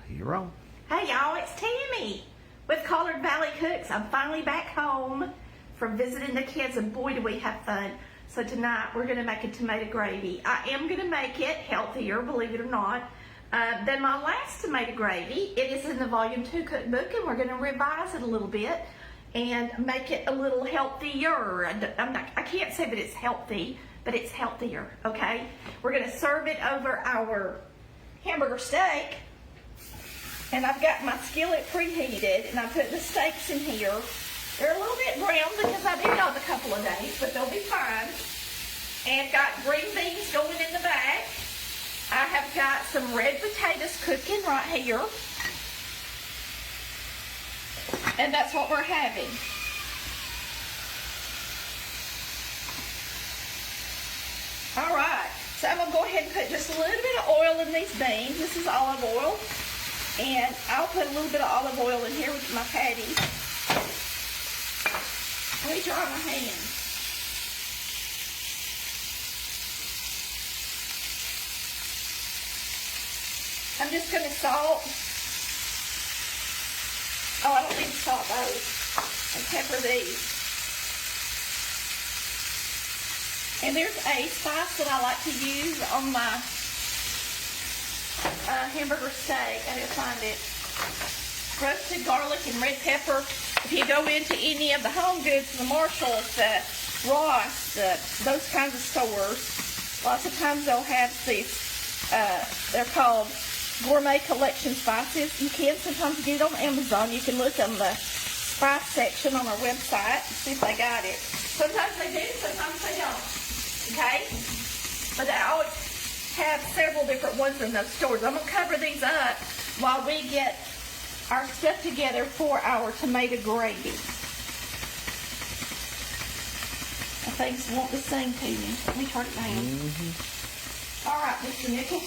You're on. Hey y'all, it's Tammy with COOKBOOK. I'm finally back home from visiting the kids, and boy do we have fun. So tonight we're going to make a tomato gravy. I am going to make it healthier, believe it or not, than my last tomato gravy. It is in the Volume 2 cookbook, and we're going to revise it a little bit and make it a little healthier. I can't say that it's healthy, but it's healthier, okay? We're going to serve it over our hamburger steak. And I've got my skillet preheated, and I put the steaks in here. They're a little bit brown because I did those a couple of days, but they'll be fine. And got green beans going in the back. I have got some red potatoes cooking right here. And that's what we're having. All right, so I'm going to go ahead and put just a little bit of oil in these beans. This is olive oil. And I'll put a little bit of olive oil in here with my patties. Let me dry my hand. I'm just going to salt. Oh, I don't need to salt those. And pepper these. And there's a spice that I like to use on my hamburger steak. I didn't find it. Roasted garlic and red pepper. If you go into any of the Home Goods, the Marshalls, the Ross, those kinds of stores, lots of times they'll have these, they're called gourmet collection spices. You can sometimes get it on Amazon. You can look on the spice section on our website and see if they got it. Sometimes they do, sometimes they don't. Okay? But I always have several different ones in those stores. I'm going to cover these up while we get our stuff together for our tomato gravy. I think it's want to sing to me. Let me turn it down. All right, Mr. Nickel.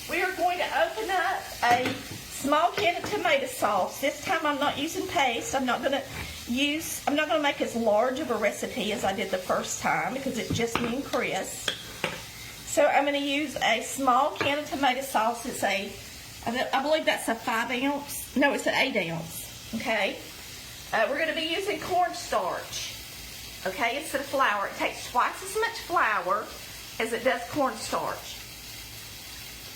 We are going to open up a small can of tomato sauce. This time I'm not using paste. I'm not going to make as large of a recipe as I did the first time because it's just me and Chris. So I'm going to use a small can of tomato sauce. It's I believe that's a 5 ounce. No, it's an 8 ounce. Okay. We're going to be using cornstarch. Okay, instead of flour. It takes twice as much flour as it does cornstarch.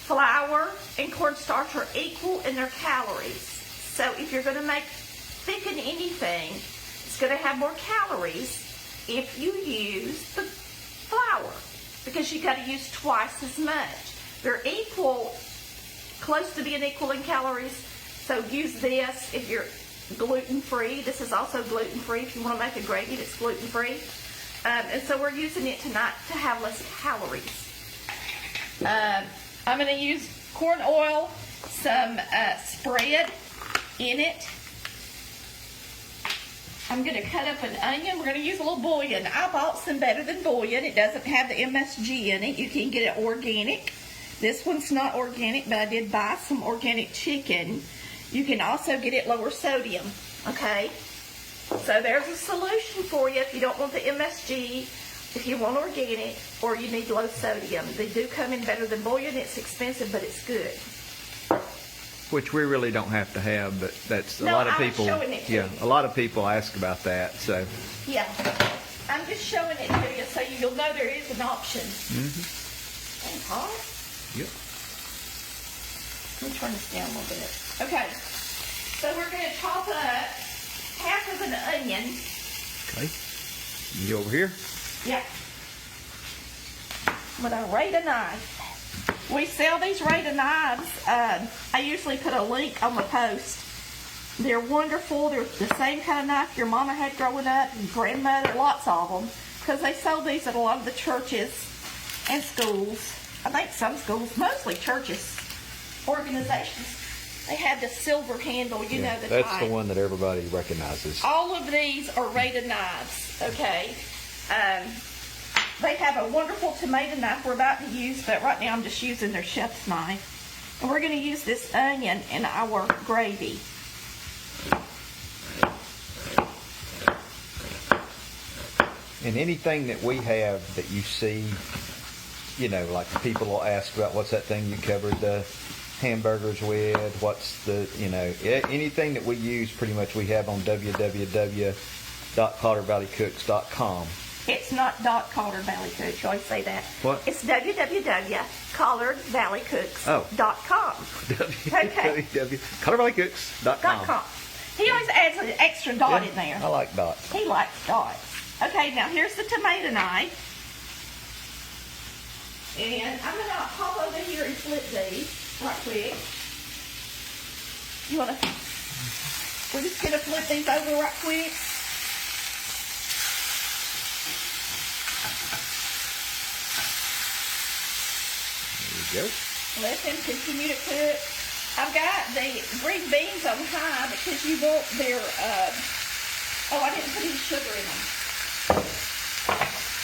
Flour and cornstarch are equal in their calories. So if you're going to thicken anything, it's going to have more calories if you use the flour, because you got to use twice as much. They're equal, close to being equal in calories. So use this if you're gluten-free. This is also gluten-free if you want to make a gravy that's gluten-free. And so we're using it tonight to have less calories. I'm going to use corn oil, some spread in it. I'm going to cut up an onion. We're going to use a little bouillon. I bought some Better Than Bouillon. It doesn't have the MSG in it. You can get it organic. This one's not organic, but I did buy some organic chicken. You can also get it lower sodium, okay? So there's a solution for you if you don't want the MSG, if you want organic, or you need low sodium. They do come in Better Than Bouillon. It's expensive, but it's good. Which we really don't have to have, but that's a No, lot of I'm people. showing it to you. A lot of people ask about that. So Yeah, I'm just showing it to you so you'll know there is an option. And hot. Yep. Let me turn this down a little bit. Okay, so we're going to chop up half of an onion. Okay. You over here? Yeah. With a Rada knife. We sell these Rada knives. I usually put a link on the post. They're wonderful. They're the same kind of knife your mama had growing up, and grandmother, lots of them. Because they sold these at a lot of the churches and schools. I think some schools, mostly churches, organizations. They have the silver handle, you know, the that's type. the one that everybody recognizes. All of these are Rada knives, okay? They have a wonderful tomato knife we're about to use, but right now I'm just using their chef's knife. And we're going to use this onion in our gravy. And anything that we have that you see, you know, like people will ask about what's that thing you covered the hamburgers with, what's the, anything that we use pretty much we have on www.collardvalleycooks.com. It's not .collardvalleycooks. You always say that. What? It's www.collardvalleycooks.com. Okay. www.collardvalleycooks.com. He always adds an extra dot in there. I like dots. He likes dots. Okay, now here's the tomato knife. And I'm going to hop over here and flip these right quick. We're just going to flip these over right quick. There we go. Let them continue to cook. I've got the green beans on high because you want their, I didn't put any sugar in them.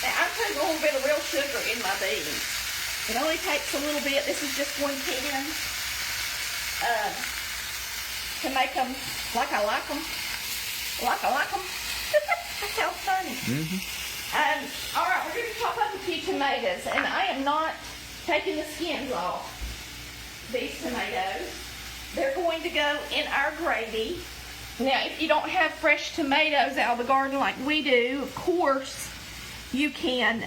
Now, I'm putting a little bit of real sugar in my beans. It only takes a little bit. This is just 1 can to make them like I like them. Like I like them. That sounds funny. All right, we're going to chop up a few tomatoes, and I am not taking the skins off these tomatoes. They're going to go in our gravy. Now, if you don't have fresh tomatoes out of the garden like we do, of course, you can,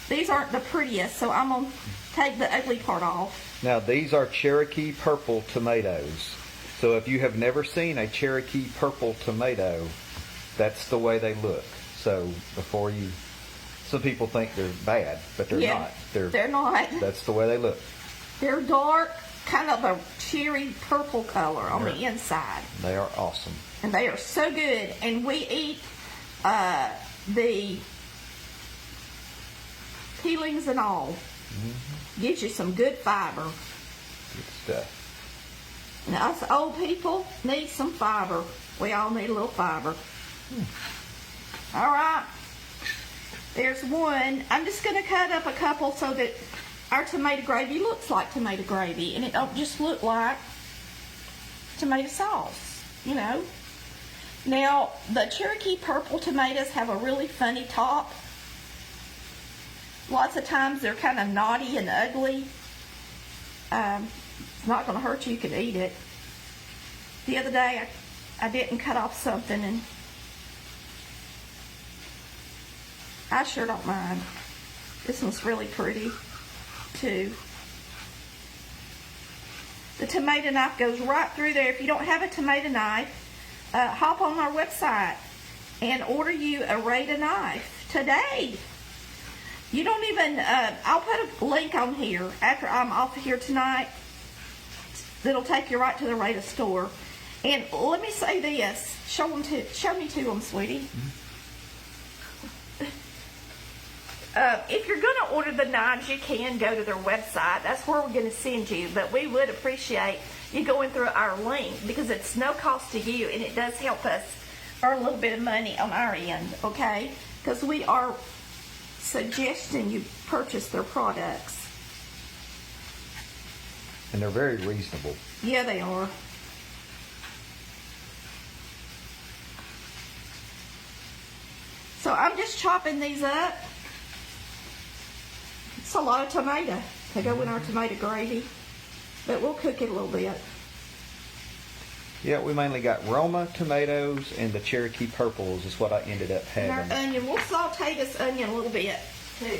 these aren't the prettiest, so I'm going to take the ugly part off. Now, these are Cherokee purple tomatoes. So if you have never seen a Cherokee purple tomato, that's the way they look. So some people think they're bad, but they're not. They're not. That's the way they look. They're dark, kind of a cherry purple color on the inside. They are awesome. And they are so good. And we eat the peelings and all. Gives you some good fiber. Good stuff. Now, us old people need some fiber. We all need a little fiber. All right. There's one. I'm just going to cut up a couple so that our tomato gravy looks like tomato gravy, and it don't just look like tomato sauce, Now, the Cherokee purple tomatoes have a really funny top. Lots of times they're kind of naughty and ugly. It's not going to hurt you. You can eat it. The other day, I didn't cut off something, and I sure don't mind. This one's really pretty, too. The tomato knife goes right through there. If you don't have a tomato knife, hop on our website and order you a Rada knife today. You don't even, I'll put a link on here after I'm off here tonight that'll take you right to the Rada store. And let me say this. Show me to them, sweetie. If you're going to order the knives, you can go to their website. That's where we're going to send you. But we would appreciate you going through our link because it's no cost to you, and it does help us earn a little bit of money on our end, okay? Because we are suggesting you purchase their products. And they're very reasonable. Yeah, they are. So I'm just chopping these up. It's a lot of tomato to go in our tomato gravy, but we'll cook it a little bit. Yeah, we mainly got Roma tomatoes and the Cherokee purples is what I ended up And our having. onion, we'll saute this onion a little bit too.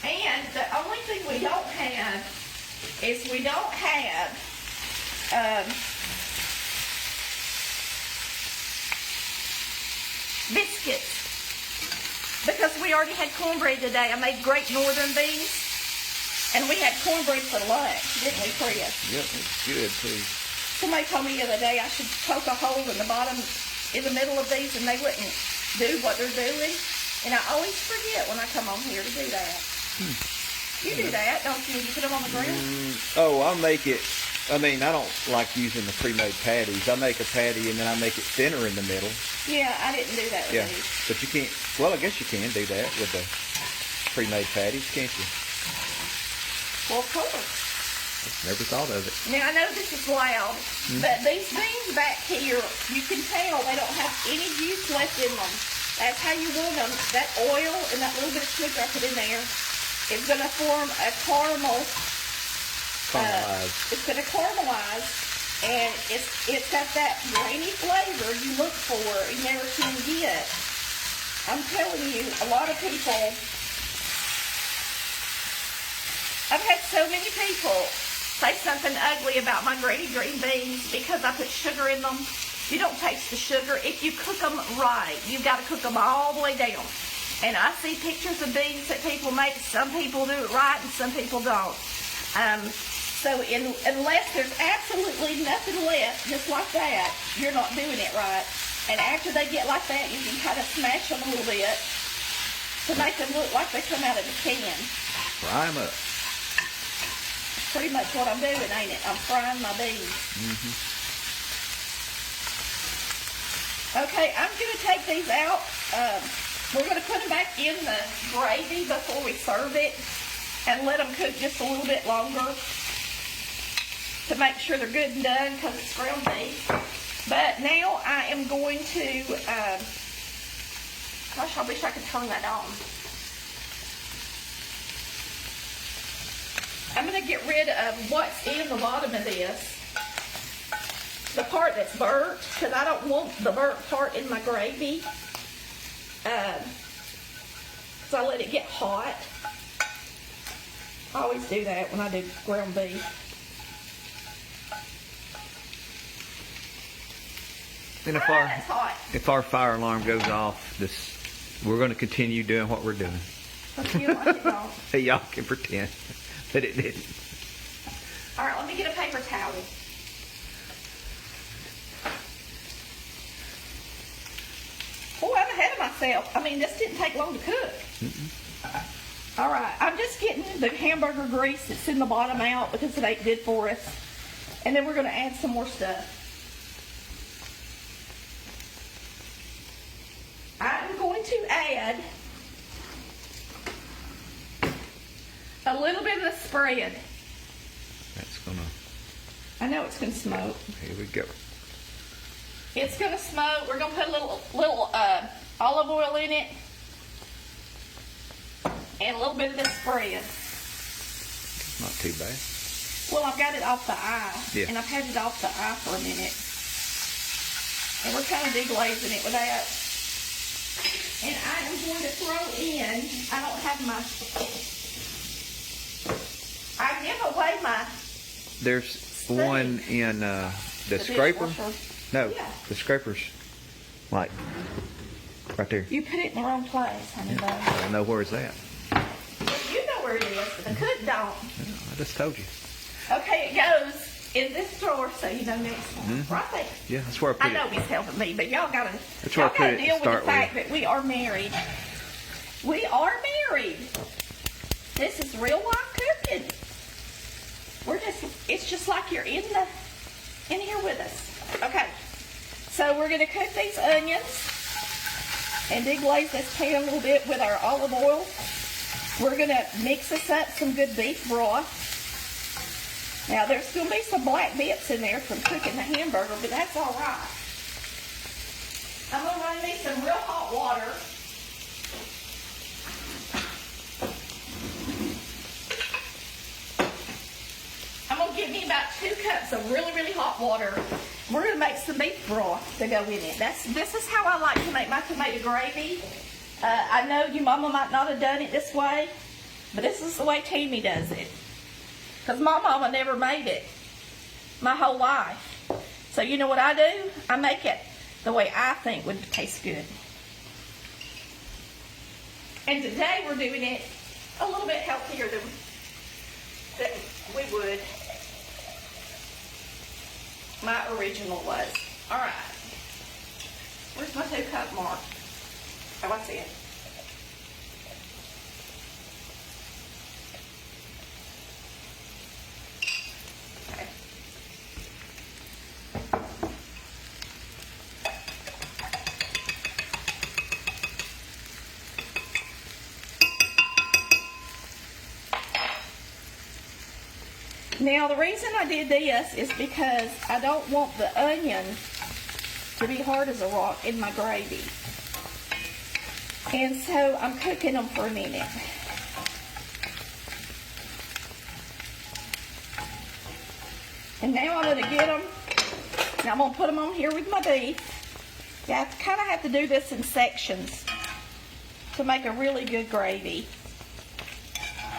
And the only thing we don't have is we don't have biscuits. Because we already had cornbread today. I made Great Northern beans, and we had cornbread for lunch, didn't we, Priya? Yep, it's good too. Somebody told me the other day I should poke a hole in the bottom, in the middle of these, and they wouldn't do what they're doing. And I always forget when I come on here to do that. You do that, don't you? You put them on the grill? I'll make it. I don't like using the pre-made patties. I make a patty and then I make it thinner in the middle. Yeah, I didn't do that with these. But you can't. Well, I guess you can do that with the pre-made patties, can't you? Well, of course. Never thought of it. Now, I know this is loud, but these beans back here, you can tell they don't have any juice left in them. That's how you want them. That oil and that little bit of sugar I put in there is going to form a caramel. Caramelize. It's going to caramelize, and it's got that grainy flavor you look for and never can get. I'm telling you, a lot of people, I've had so many people say something ugly about my grainy green beans because I put sugar in them. You don't taste the sugar. If you cook them right, you've got to cook them all the way down. And I see pictures of beans that people make. Some people do it right and some people don't. So unless there's absolutely nothing left, just like that, you're not doing it right. And after they get like that, you can kind of smash them a little bit to make them look like they come out of the can. Fry them up. Pretty much what I'm doing, ain't it? I'm frying my beans. Okay, I'm going to take these out. We're going to put them back in the gravy before we serve it and let them cook just a little bit longer to make sure they're good and done because it's ground beef. But now I am going to, gosh, I wish I could turn that on. I'm going to get rid of what's in the bottom of this. The part that's burnt, because I don't want the burnt part in my gravy. So I let it get hot. I always do that when I do ground beef. And if our fire alarm goes off, we're going to continue doing what we're doing. You like it, don't. Hey, y'all can pretend that it didn't. All right, let me get a paper towel. Oh, I'm ahead of myself. I mean, this didn't take long to cook. All right, I'm just getting the hamburger grease that's in the bottom out because it ain't good for us. And then we're going to add some more stuff. I'm going to add a little bit of the spread. That's going to... I know it's going to smoke. Here we go. It's going to smoke. We're going to put a little olive oil in it. And a little bit of this spread. Not too bad. Well, I've got it off the eye. Yeah. And I've had it off the eye for a minute. And we're kind of deglazing it with that. And I am going to throw in, I don't have my, I give away my. There's one in the scraper. No, Yeah. the scraper's like right there. You put it in the wrong place, honey bun. I don't know where it's at. Well, you know where it is, but the cook don't. Yeah, I just told you. Okay, it goes in this drawer, so you know next time. Right there. Yeah, that's where I put I know it. he's helping me, but y'all gotta That's where I put it to deal with start the fact with. that we are married. We are married. This is real life cooking. It's just like you're in here with us. Okay, so we're gonna cook these onions and deglaze this pan a little bit with our olive oil. We're gonna mix us up some good beef broth. Now, there's going to be some black bits in there from cooking the hamburger, but that's all right. I'm going to run me some real hot water. I'm going to give me about 2 cups of really, really hot water. We're going to make some beef broth to go in it. This is how I like to make my tomato gravy. I know your mama might not have done it this way, but this is the way Tammy does it. Because my mama never made it my whole life. So you know what I do? I make it the way I think would taste good. And today we're doing it a little bit healthier than we would. My original was. All right. Where's my 2-cup mark? Oh, I see it. Now, the reason I did this is because I don't want the onion to be hard as a rock in my gravy. And so I'm cooking them for a minute. And now I'm going to get them. Now I'm going to put them on here with my beef. You kind of have to do this in sections to make a really good gravy.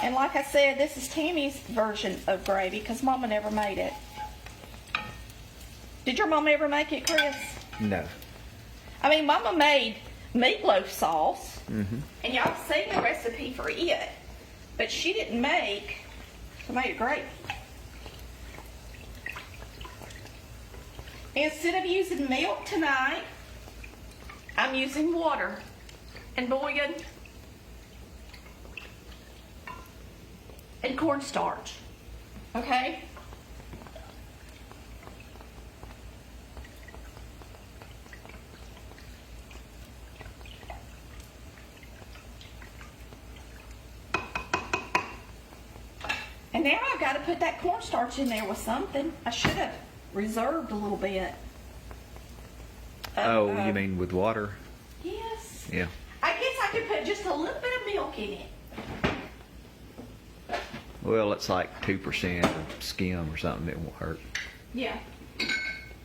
And like I said, this is Tammy's version of gravy because Mama never made it. Did your mama ever make it, Chris? No. I mean, Mama made meatloaf sauce, and y'all seen the recipe for it, but she didn't make tomato gravy. Instead of using milk tonight, I'm using water and bouillon and cornstarch, okay? And now I've got to put that cornstarch in there with something. I should have reserved a little bit. You mean with water? Yes. Yeah. I guess I could put just a little bit of milk in it. Well, it's like 2% of skim or something. It won't hurt. Yeah.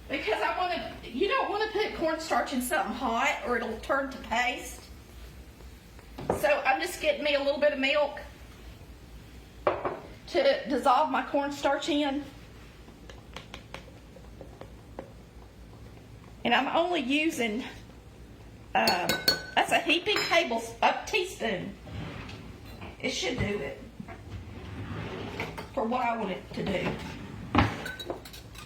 Because I want to, you don't want to put cornstarch in something hot or it'll turn to paste. So I'm just getting me a little bit of milk to dissolve my cornstarch in. And I'm only using, that's a heaping teaspoon. It should do it for what I want it to do.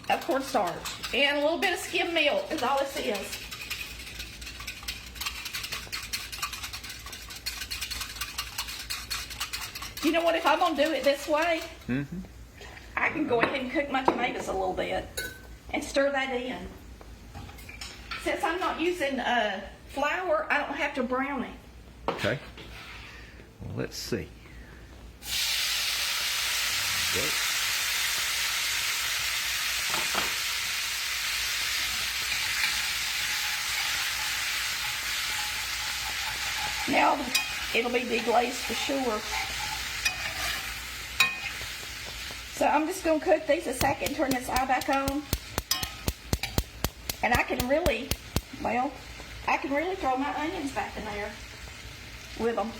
Of cornstarch. And a little bit of skim milk is all this is. You know what, if I'm going to do it this way, I can go ahead and cook my tomatoes a little bit and stir that in. Since I'm not using flour, I don't have to brown it. Okay. Well, let's see. Okay. Now it'll be deglazed for sure. So I'm just going to cook these a second, turn this eye back on. And I can really throw my onions back in there with them.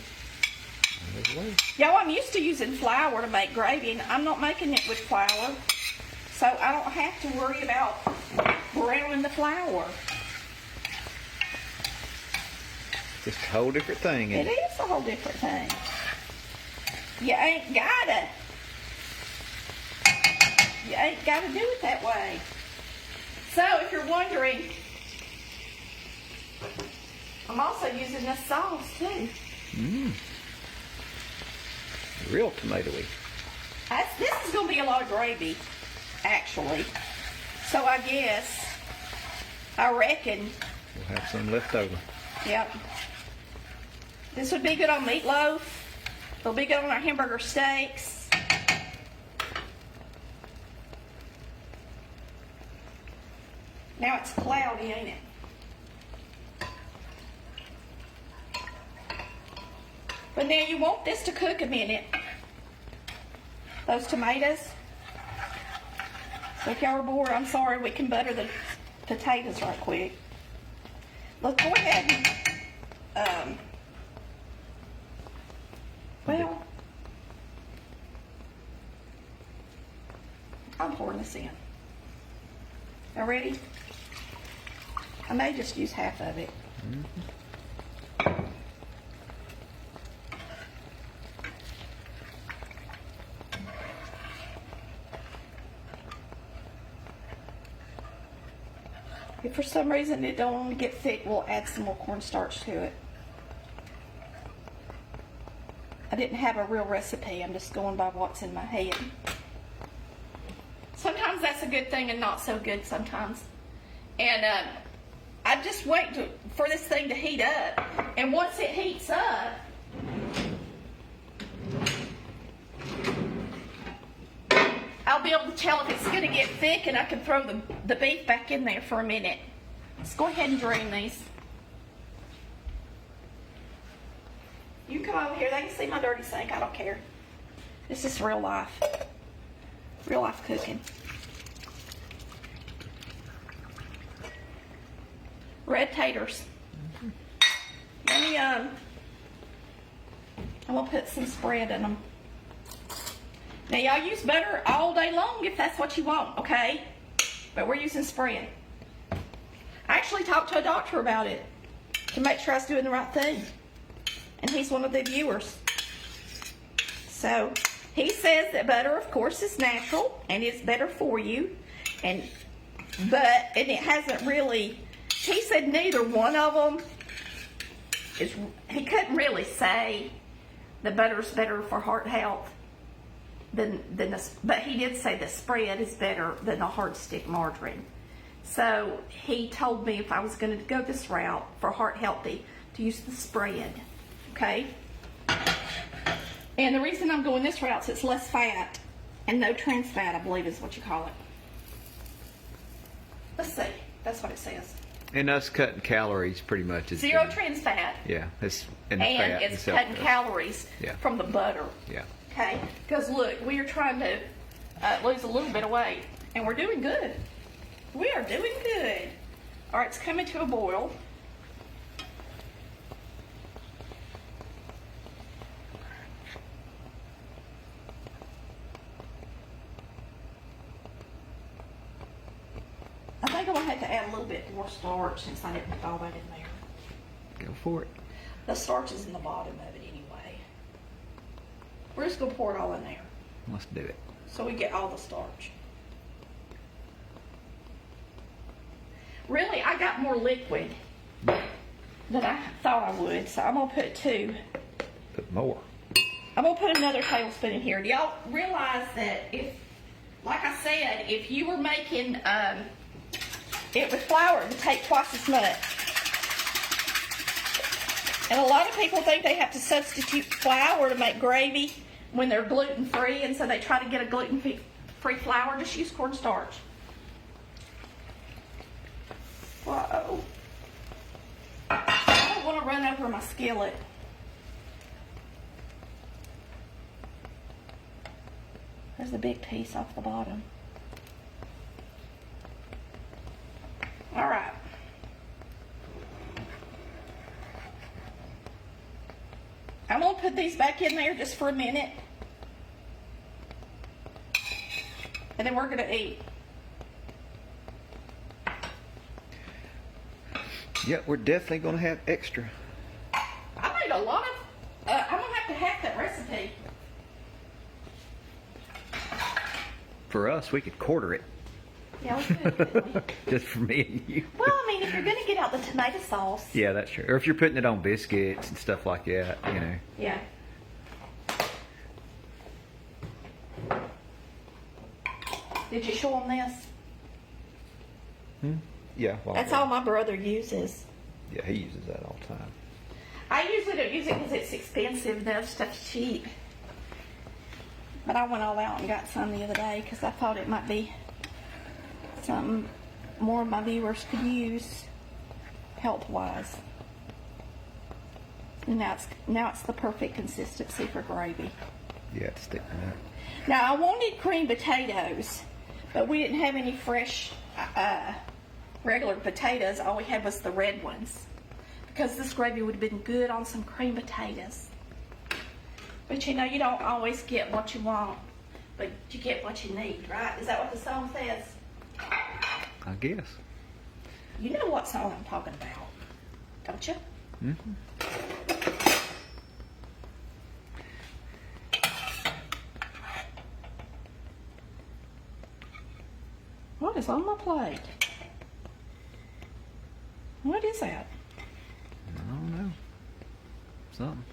Y'all, I'm used to using flour to make gravy, and I'm not making it with flour. So I don't have to worry about browning the flour. Just a whole different thing. It is a whole different thing. You ain't gotta do it that way. So if you're wondering, I'm also using this sauce too. Real tomatoey. This is going to be a lot of gravy, actually. So I reckon. We'll have some left over. Yep. This would be good on meatloaf. It'll be good on our hamburger steaks. Now it's cloudy, ain't it? But now you want this to cook a minute. Those tomatoes. So if y'all are bored, I'm sorry, we can butter the potatoes right quick. Let's go ahead and, I'm pouring this in. Y'all ready? I may just use half of it. If for some reason it don't want to get thick, we'll add some more cornstarch to it. I didn't have a real recipe. I'm just going by what's in my head. Sometimes that's a good thing and not so good sometimes. And I just wait for this thing to heat up. And once it heats up, I'll be able to tell if it's going to get thick, and I can throw the beef back in there for a minute. Let's go ahead and drain these. You can come over here. They can see my dirty sink. I don't care. This is real life. Real life cooking. red taters. Let me, I'm gonna put some spread in them. Now y'all use butter all day long if that's what you want, okay? But we're using spread. I actually talked to a doctor about it to make sure I was doing the right thing. And he's one of the viewers. So he says that butter, of course, is natural and it's better for you. And it hasn't really, he said neither one of them is, he couldn't really say the butter's better for heart health than but he did say the spread is better than the hard stick margarine. So he told me if I was going to go this route for heart healthy to use the spread, okay? And the reason I'm going this route is it's less fat and no trans fat, I believe is what you call it. Let's see. That's what it says. And us cutting calories pretty much is Zero trans fat. Yeah, it's and fat it's cutting calories from the butter. Yeah. Okay. Because look, we are trying to lose a little bit of weight, and we're doing good. We are doing good. All right, it's coming to a boil. I think I'm gonna have to add a little bit more starch since I didn't put all that in there. Go for it. The starch is in the bottom of it anyway. We're just gonna pour it all in there. Let's do it. So we get all the starch. Really, I got more liquid than I thought I would, so I'm gonna put 2. Put more. I'm gonna put another tablespoon in here. Do y'all realize that if, like I said, if you were making it with flour, it would take twice as much. And a lot of people think they have to substitute flour to make gravy when they're gluten-free, and so they try to get a gluten-free flour. Just use cornstarch. Whoa. I don't want to run over my skillet. There's a big piece off the bottom. All right. I'm going to put these back in there just for a minute. And then we're going to eat. Yeah, we're definitely going to have extra. I made a lot of, I'm going to have to hack that recipe. For us, we could quarter it. Yeah, we could, couldn't we? Just for me and you. Well, I mean, if you're going to get out the tomato sauce. Yeah, that's true. Or if you're putting it on biscuits and stuff like that, you know. Yeah. Did you show them this? Yeah. Well, That's all my brother uses. Yeah, he uses that all the time. I usually don't use it because it's expensive and the other stuff's cheap. But I went all out and got some the other day because I thought it might be something more of my viewers could use health-wise. And now it's the perfect consistency for gravy. Yeah, it's stick to that. Now I wanted cream potatoes, but we didn't have any fresh regular potatoes. All we had was the red ones because this gravy would have been good on some cream potatoes. But you know, you don't always get what you want, but you get what you need, right? Is that what the song says? I guess. You know what song I'm talking about, don't you? Mm-hmm. What is on my plate? What is that? I don't know. Something.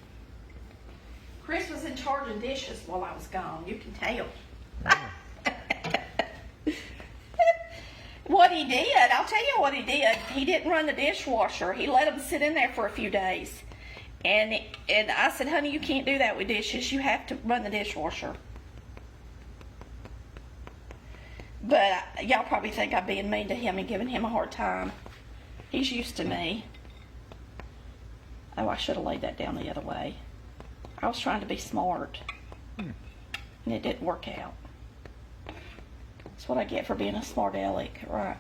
Chris was in charge of dishes while I was gone. You can tell. What he did, I'll tell you what he did. He didn't run the dishwasher. He let them sit in there for a few days. And I said, honey, you can't do that with dishes. You have to run the dishwasher. But y'all probably think I'm being mean to him and giving him a hard time. He's used to me. Oh, I should have laid that down the other way. I was trying to be smart. And it didn't work out. That's what I get for being a smart aleck, right?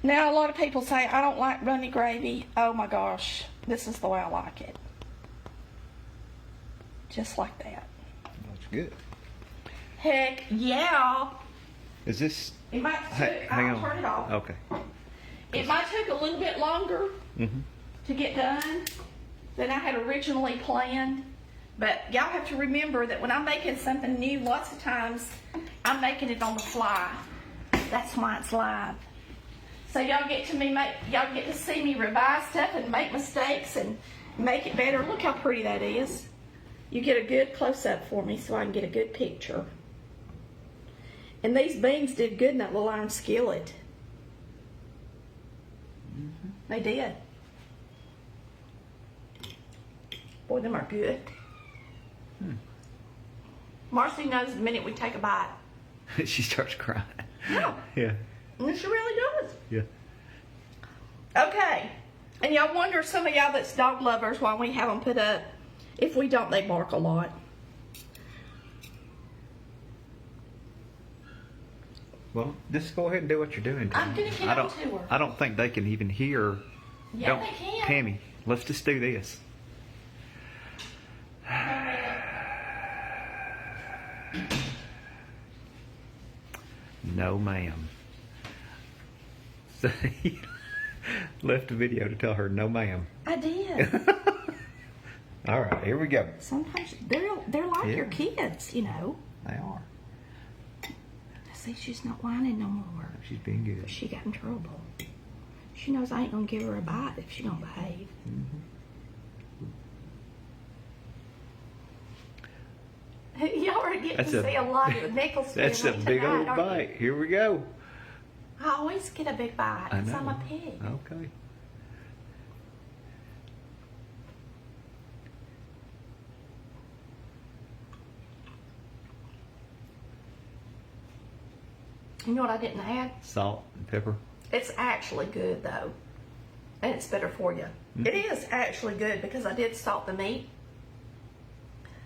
Now, a lot of people say, I don't like runny gravy. Oh my gosh, this is the way I like it. Just like that. That's good. Heck yeah. Is this? It might take, hang I'll on. turn it off. Okay. It might take a little bit longer to get done than I had originally planned. But y'all have to remember that when I'm making something new, lots of times I'm making it on the fly. That's why it's live. So y'all get to see me revise stuff and make mistakes and make it better. Look how pretty that is. You get a good close-up for me so I can get a good picture. And these beans did good in that little iron skillet. They did. Boy, them are good. Marcy knows the minute we take a bite. She starts crying. Yeah. Yeah. And she really does. Yeah. Okay. And y'all wonder, some of y'all that's dog lovers, why we have them put up. If we don't, they bark a lot. Well, just go ahead and do what you're doing. I'm Tammy. gonna get on to her. I don't think they can even hear. Yeah, they can. Tammy, let's just do this. No, ma'am. So he left a video to tell her, no, ma'am. I did. All right, here we go. Sometimes they're like your kids, you know. They are. See, she's not whining no more. She's being good. She got in trouble. She knows I ain't gonna give her a bite if she don't behave. You already get to see a lot of the Nichols family That's a big tonight, old aren't you? bite. Here we go. I always get a big bite I because I'm know. a pig. Okay. You know what I didn't add? Salt and pepper. It's actually good though, and it's better for you. It is actually good because I did salt the meat.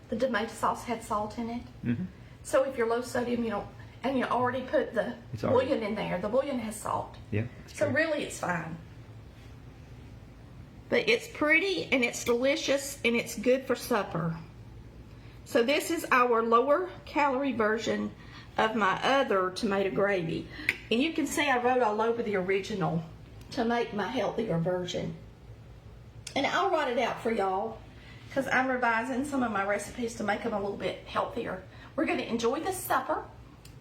The tomato sauce had salt in it. So if you're low sodium, you don't, and you already put the It's already- bouillon in there. The bouillon has salt. Yeah. That's So true. really it's fine. But it's pretty and it's delicious and it's good for supper. So this is our lower calorie version of my other tomato gravy. And you can see I wrote all over the original to make my healthier version. And I'll write it out for y'all because I'm revising some of my recipes to make them a little bit healthier. We're going to enjoy this supper.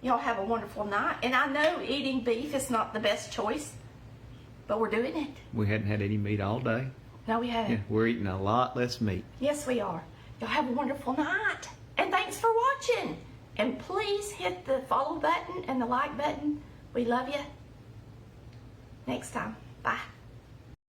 Y'all have a wonderful night. And I know eating beef is not the best choice, but we're doing it. We hadn't had any meat all day. No, we haven't. Yeah, we're eating a lot less meat. Yes, we are. Y'all have a wonderful night. And thanks for watching. And please hit the follow button and the like button. We love you. Next time. Bye.